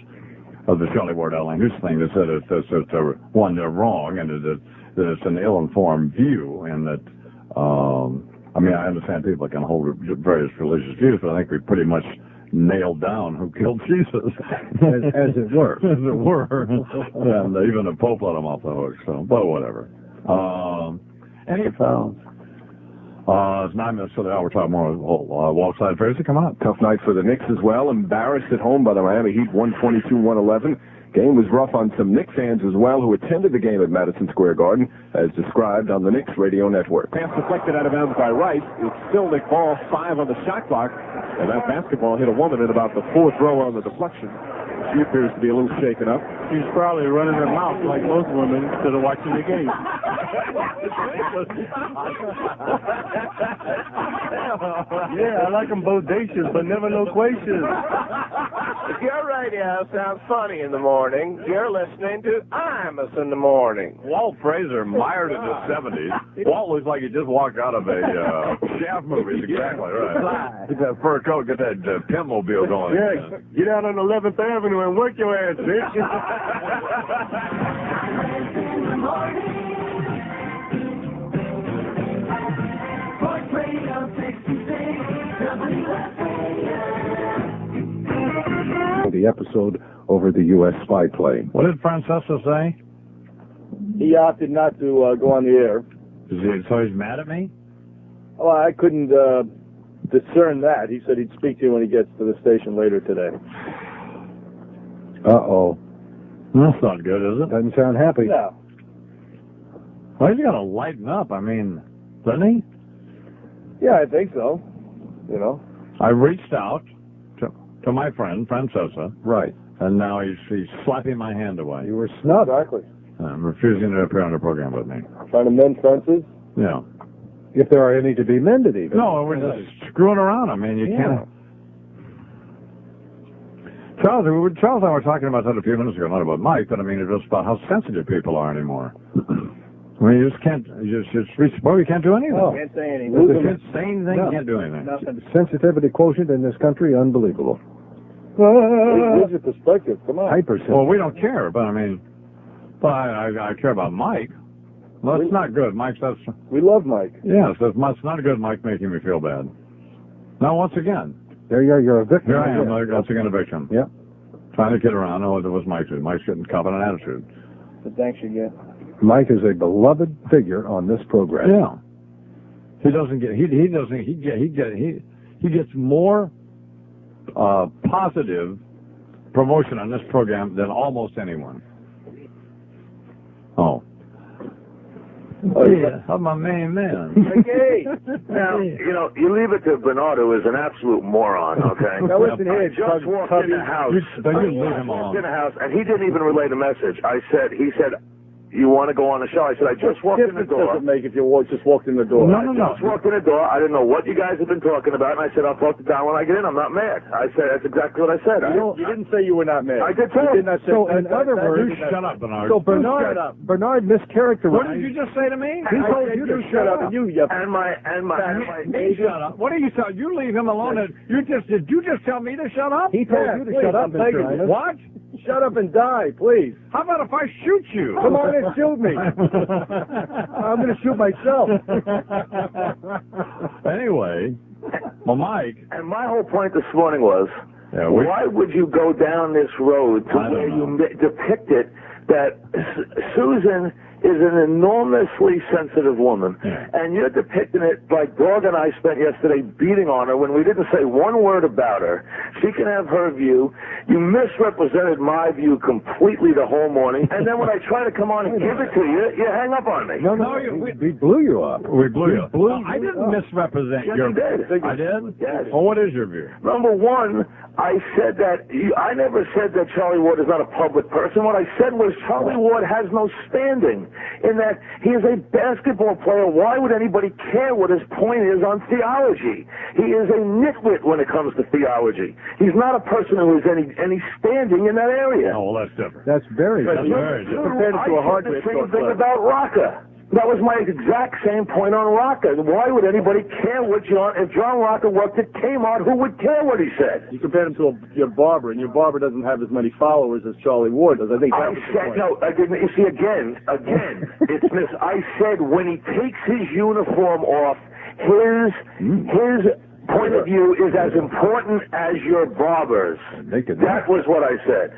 of the Charlie Ward Alan Hughes thing, that said they're wrong, and that it's an ill-informed view, and that, I understand people can hold various religious views, but I think we pretty much nailed down who killed Jesus. as it were. As it were. And even the Pope let him off the hook, so, but whatever. Any fouls? It's 9 minutes to the hour. We're talking more. Walt Clyde Fraser, come on. Tough night for the Knicks as well. Embarrassed at home by the Miami Heat, 122-111. Game was rough on some Knicks fans as well who attended the game at Madison Square Garden, as described on the Knicks radio network. Pass deflected out of bounds by Rice. It's still Nick Ball, 5 on the shot clock, and that basketball hit a woman in about the 4th row on the deflection. She appears to be a little shaken up. She's probably running her mouth like most women instead of watching the game. Yeah, I like them bodacious, but never loquacious. You're radio sounds funny in the morning. You're listening to Imus in the morning. Walt Fraser, mired in the 70s. Walt looks like he just walked out of a Shaft movie. Exactly right. Get that fur coat, get that Pimp-mobile going. Yeah, get out on 11th Avenue and work your ass, bitch. The episode over the U.S. spy plane. What did Francesca say? He opted not to go on the air. So he's mad at me? Well, I couldn't discern that. He said he'd speak to you when he gets to the station later today. Uh-oh. That's not good, is it? Doesn't sound happy. No. Well, he's got to lighten up. I mean, doesn't he? Yeah, I think so. You know? I reached out to my friend, Francesca. Right. And now he's slapping my hand away. You were snubbed. Exactly. I'm refusing to appear on the program with me. Trying to mend fences? Yeah. If there are any to be mended, even. No, we're just screwing around. I mean, you can't. Charles and I were talking about that a few minutes ago, not about Mike, but I mean, it's just about how sensitive people are anymore. I mean, you just can't, you can't do anything. Oh. Can't say anything. You can't say anything, you can't do anything. Nothing. Sensitivity quotient in this country, unbelievable. Here's your perspective. Come on. Hypersensitive. Well, we don't care, but I mean, I care about Mike. Well, it's not good. Mike says... We love Mike. Yes, it's not good, Mike, making me feel bad. Now, once again... There you are, you're a victim. Here I am, once again a victim. Yeah. Trying to kid around. No, it was Mike. Mike's getting confident attitude. But thanks you get. Mike is a beloved figure on this program. Yeah. He gets more positive promotion on this program than almost anyone. Oh. Yeah, I'm my main man. Okay. Now, you know, you leave it to Bernard, who is an absolute moron, okay? Now listen here, just walked in the house. Walked in the house, and he didn't even relay the message. He said, you want to go on the show? I said, I just walked in the door. Does it make if you just walked in the door? No. I just walked in the door. I didn't know what you guys have been talking about, and I said, I'll talk to Don when I get in. I'm not mad. I said, that's exactly what I said. You didn't say you were not mad. I did too. So, in other words, shut up, Bernard. So Bernard mischaracterized. What did you just say to me? He told you to shut up, and you and my shut up. What are you saying? You leave him alone. Did you just tell me to shut up? He told you to shut up, Mr. Imus. What? Shut up and die, please. How about if I shoot you? Come on and shoot me. I'm going to shoot myself. Anyway, well, Mike. And my whole point this morning was, why would you go down this road to where you depict it that Susan is an enormously sensitive woman, and you're depicting it like Dog and I spent yesterday beating on her when we didn't say one word about her. She can have her view. You misrepresented my view completely the whole morning, and then when I try to come on and give it to you, you hang up on me. No, we blew you up. We blew you up. I didn't misrepresent your view. I did? Yes. Well, what is your view? Number one, I said that I never said that Charlie Ward is not a public person. What I said was Charlie Ward has no standing in that he is a basketball player. Why would anybody care what his point is on theology? He is a nitwit when it comes to theology. He's not a person who has any standing in that area. Oh, well, that's different. That's very different. Compared to a hard the same thing about Rocca. That was my exact same point on Rocca. Why would anybody care what if John Rocca worked at Kmart, who would care what he said? You compared him to your barber, and your barber doesn't have as many followers as Charlie Ward does. I think that was the point. No, I didn't. You see, again, it's this. I said when he takes his uniform off, his point of view is as important as your barber's. That was what I said.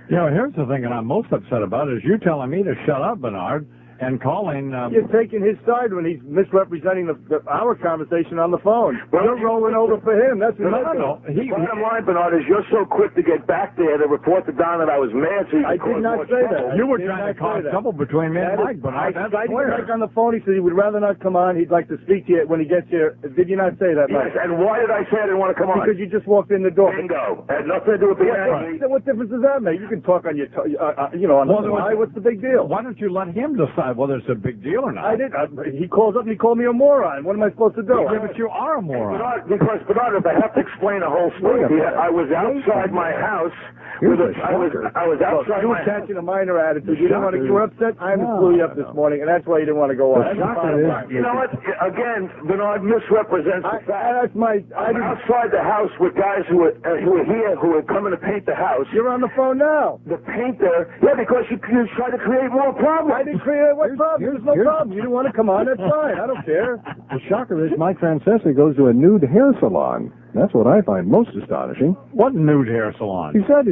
You know, here's the thing that I'm most upset about is you telling me to shut up, Bernard, and calling... You're taking his side when he's misrepresenting our conversation on the phone. You're rolling over for him. That's no. Bottom line, Bernard, is you're so quick to get back there to report to Don that I was mad. So I did not say that. You were trying to cause trouble between me and Mike, Bernard. That's clear. Mike on the phone. He said he would rather not come on. He'd like to speak to you when he gets here. Did you not say that, Mike? Yes, and why did I say I didn't want to come on? Because you just walked in the door. Bingo. Had nothing to do with being angry. What difference does that make? You can talk on your, on the fly. What's the big deal? Why don't you let him decide whether it's a big deal or not? I did. He calls up and he called me a moron. What am I supposed to do? Yeah, but you are a moron. Bernard, if I have to explain the whole story, I was outside my house Here's a I was outside You were my catching a minor attitude. You didn't want to. You were upset. I flew you up this morning, and that's why you didn't want to go on. You know what? Again, Bernard misrepresents the fact. That's my. I'm outside the house with guys who are here, who are coming to paint the house. You're on the phone now. The painter, yeah, because you try to create more problems. I didn't create what problem. There's no problem. You didn't want to come on. That's fine. I don't care. The shocker is Mike Francesa goes to a nude hair salon. That's what I find most astonishing. What nude hair salon? He said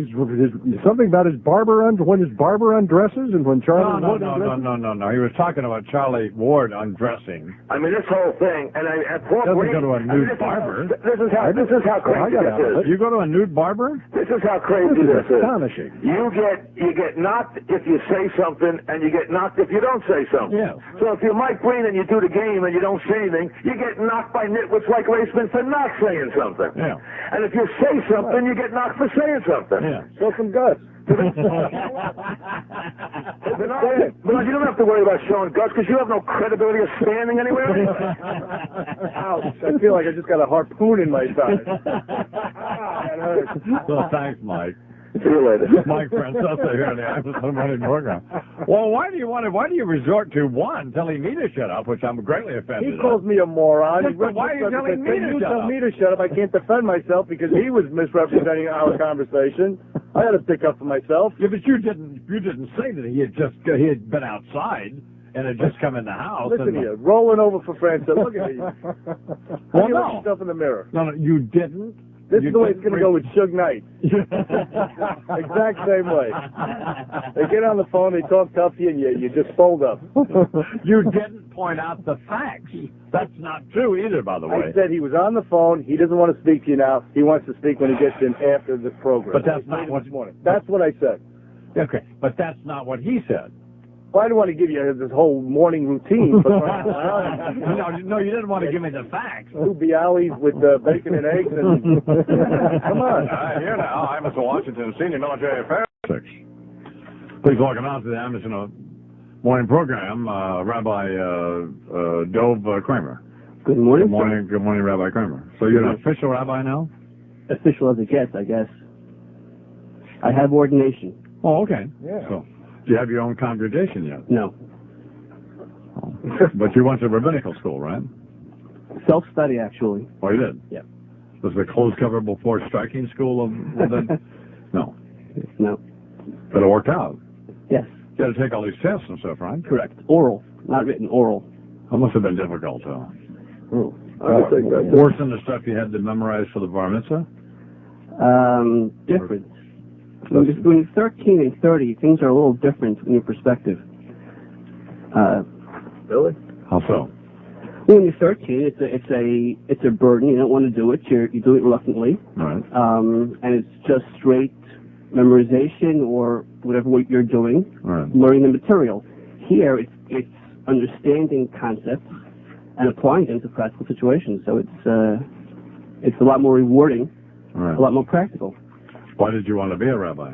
something about his barber when his barber undresses and when Charlie Ward undresses. No. He was talking about Charlie Ward undressing. I mean, this whole thing, and Paul doesn't go to a nude barber. This is how crazy this is. You go to a nude barber? This is how crazy this is. Astonishing. You get knocked if you say something, and you get knocked if you don't say something. Yeah. So if you're Mike Breen and you do the game and you don't say anything, you get knocked by nitwits like Ray Smith for not saying something. Yeah. And if you say something, you get knocked for saying something. Yeah. Show some guts. But you don't have to worry about showing guts because you have no credibility of standing anywhere. Ouch. I feel like I just got a harpoon in my side. That hurts. Well, thanks, Mike. See you later. Mike Francesa here in the Imus Morning program. Well, why do you resort to one telling me to shut up, which I'm greatly offended. He calls me a moron. Why are you telling me to shut up? You tell me to shut up. I can't defend myself because he was misrepresenting our conversation. I had to stick up for myself. Yeah, but you didn't say that he had been outside and had just come in the house. Listen here, rolling over for Francesa. Look at me. Well, you look at yourself in the mirror. No, you didn't. This is the way it's going to go with Suge Knight. Exact same way. They get on the phone, they talk tough to you, and you just fold up. You didn't point out the facts. That's not true either, by the way. I said he was on the phone. He doesn't want to speak to you now. He wants to speak when he gets in after the program. But that's not what... That's what I said. Okay, but that's not what he said. Well, I didn't want to give you this whole morning routine. But no, you didn't want to give me the facts. 2 Bialys with bacon and eggs. And come on. Here now, Imus Washington, Senior Military Affairs. Please welcome out to the Imus Morning program, Rabbi Dov Kramer. Good morning. Good morning, Rabbi Kramer. So you're an official rabbi now? Official as it gets, I guess. I have ordination. Oh, okay. Yeah. So, do you have your own congregation yet? No. Oh. But you went to rabbinical school, right? Self-study, actually. Oh, you did? Yeah. Was it closed cover before striking school? No. No. But it worked out. Yes. You had to take all these tests and stuff, right? Correct. Oral. Not written, oral. That must have been difficult, though. Oh. Worse than the stuff you had to memorize for the bar mitzvah? Different. When you're 13 and 30, things are a little different in your perspective. Really? How so? When you're 13, it's a burden. You don't want to do it. You do it reluctantly. Right. And it's just straight memorization or whatever you're doing, right. Learning the material. Here, it's understanding concepts and applying them to practical situations. So it's a lot more rewarding, right. A lot more practical. Why did you want to be a rabbi?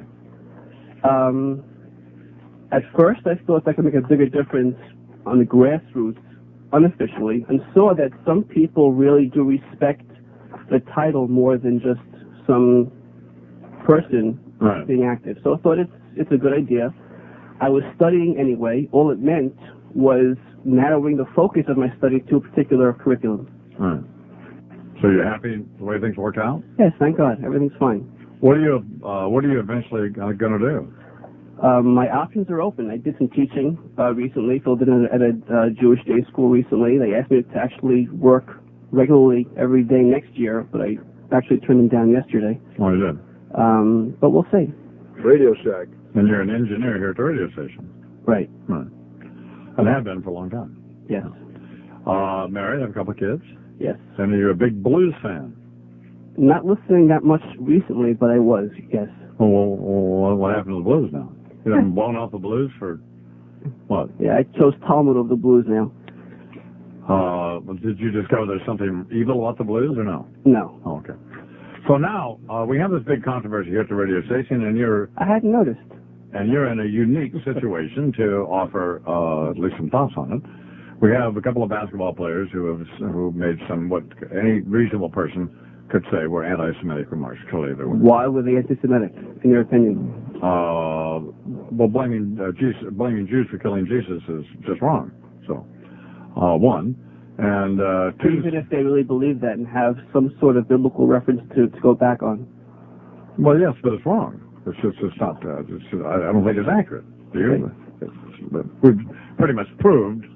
At first, I thought I could make a bigger difference on the grassroots, unofficially, and saw that some people really do respect the title more than just some person right. being active. So I thought it's a good idea. I was studying anyway. All it meant was narrowing the focus of my study to a particular curriculum. Right. So you're happy the way things worked out? Yes, thank God. Everything's fine. What are you eventually going to do? My options are open. I did some teaching recently, filled in at a Jewish day school recently. They asked me to actually work regularly every day next year, but I actually turned them down yesterday. Oh, you did? But we'll see. Radio Shack. And you're an engineer here at the radio station. Right. Right. And have been for a long time. Yes. Married, have a couple of kids. Yes. And you're a big blues fan. Not listening that much recently, but I was, yes. Well, what happened to the blues now? You haven't blown off the blues for what? Yeah, I chose Talmud over the blues now. Did you discover there's something evil about the blues or no? No. Oh, okay. So now, we have this big controversy here at the radio station, and I hadn't noticed. And you're in a unique situation to offer at least some thoughts on it. We have a couple of basketball players who made what any reasonable person could say were anti-Semitic remarks. Clearly, there were. Why were they anti-Semitic, in your opinion? Well, blaming Jews for killing Jesus is just wrong. So, one. And two, even if they really believe that and have some sort of biblical reference to go back on. Well, yes, but it's wrong. It's not. I don't think it's accurate. Do you? We've pretty much proved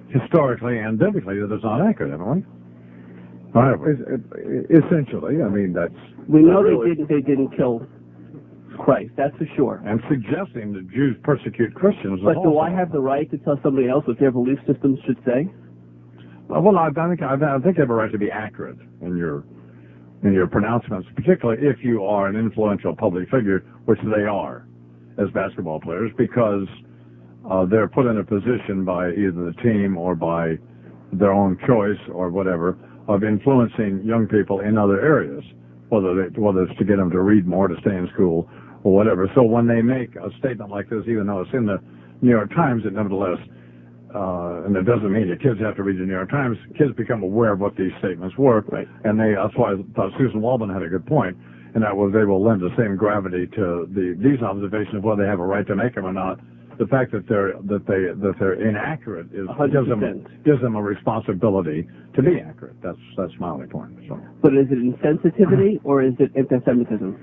historically and biblically that it's not accurate, haven't we? Essentially, I mean that's. We know they didn't kill Christ. That's for sure. And suggesting that Jews persecute Christians. But do I have the right to tell somebody else what their belief system should say? Well, I think you have a right to be accurate in your pronouncements, particularly if you are an influential public figure, which they are as basketball players, because they're put in a position by either the team or by their own choice or whatever of influencing young people in other areas, whether it's to get them to read more, to stay in school, or whatever. So when they make a statement like this, even though it's in the New York Times, it nevertheless, and it doesn't mean that kids have to read the New York Times, kids become aware of what these statements were, right. And that's why I thought Susan Waldman had a good point, and that was they will lend the same gravity to these observations of whether they have a right to make them or not. The fact that they're inaccurate gives them a responsibility to be accurate. That's my only point. So. But is it insensitivity or is it anti-Semitism?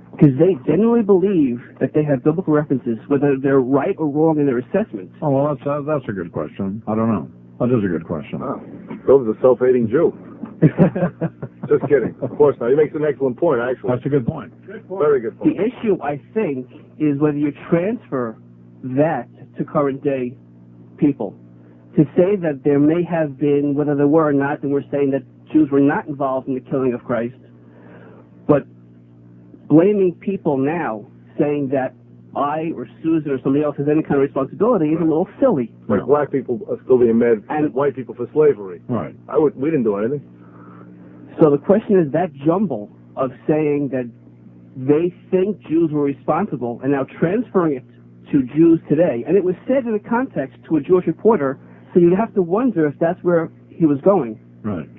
Because they genuinely believe that they have biblical references, whether they're right or wrong in their assessments. Oh well, that's a good question. I don't know. That is a good question. Oh, Bill's a self-hating Jew. Just kidding. Of course not. He makes an excellent point, actually. That's a good point. Very good point. The issue, I think, is whether you transfer that to current day people. To say that there may have been, whether there were or not, and we're saying that Jews were not involved in the killing of Christ, but blaming people now, saying that I or Susan or somebody else has any kind of responsibility is a little silly. Like black people are still being mad at white people for slavery. Right. We didn't do anything. So the question is that jumble of saying that they think Jews were responsible and now transferring it to Jews today. And it was said in a context to a Jewish reporter, so you'd have to wonder if that's where he was going. Right.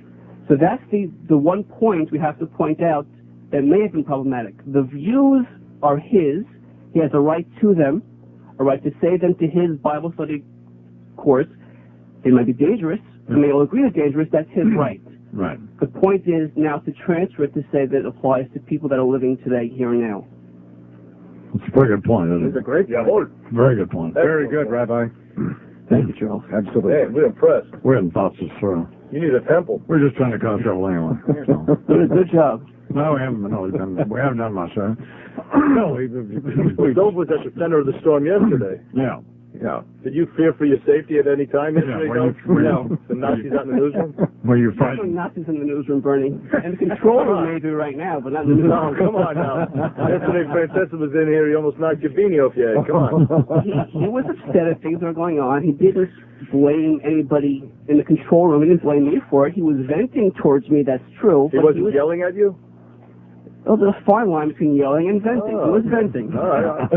So that's the one point we have to point out that may have been problematic. The views are his. He has a right to them, a right to say them to his Bible study course. They might be dangerous. We may all agree they're dangerous. That's his right. Right. The point is now to transfer it to say that it applies to people that are living today, here and now. It's a pretty good point, isn't it? It's a great point. Very good point. Very good, Rabbi. Thank you, Charles. Absolutely. Hey, we're impressed. We hadn't thought this through. You need a temple. We're just trying to cause trouble anyway. So. Good job. No, we haven't. No, we haven't done much, huh? No, Dove was at the center of the storm yesterday. Yeah. Yeah. Did you fear for your safety at any time yesterday? No. The Nazis out in the newsroom? Were you There are frightened? Nazis in the newsroom, Bernie. And the control room maybe right now, but not in the newsroom. No, come on now. Yesterday, Francesca was in here. He almost knocked your beanie off your head. Come on. He was upset at things that were going on. He didn't blame anybody in the control room. He didn't blame me for it. He was venting towards me. That's true. He wasn't yelling at you? Oh, there's a fine line between yelling and venting. He was venting. All right.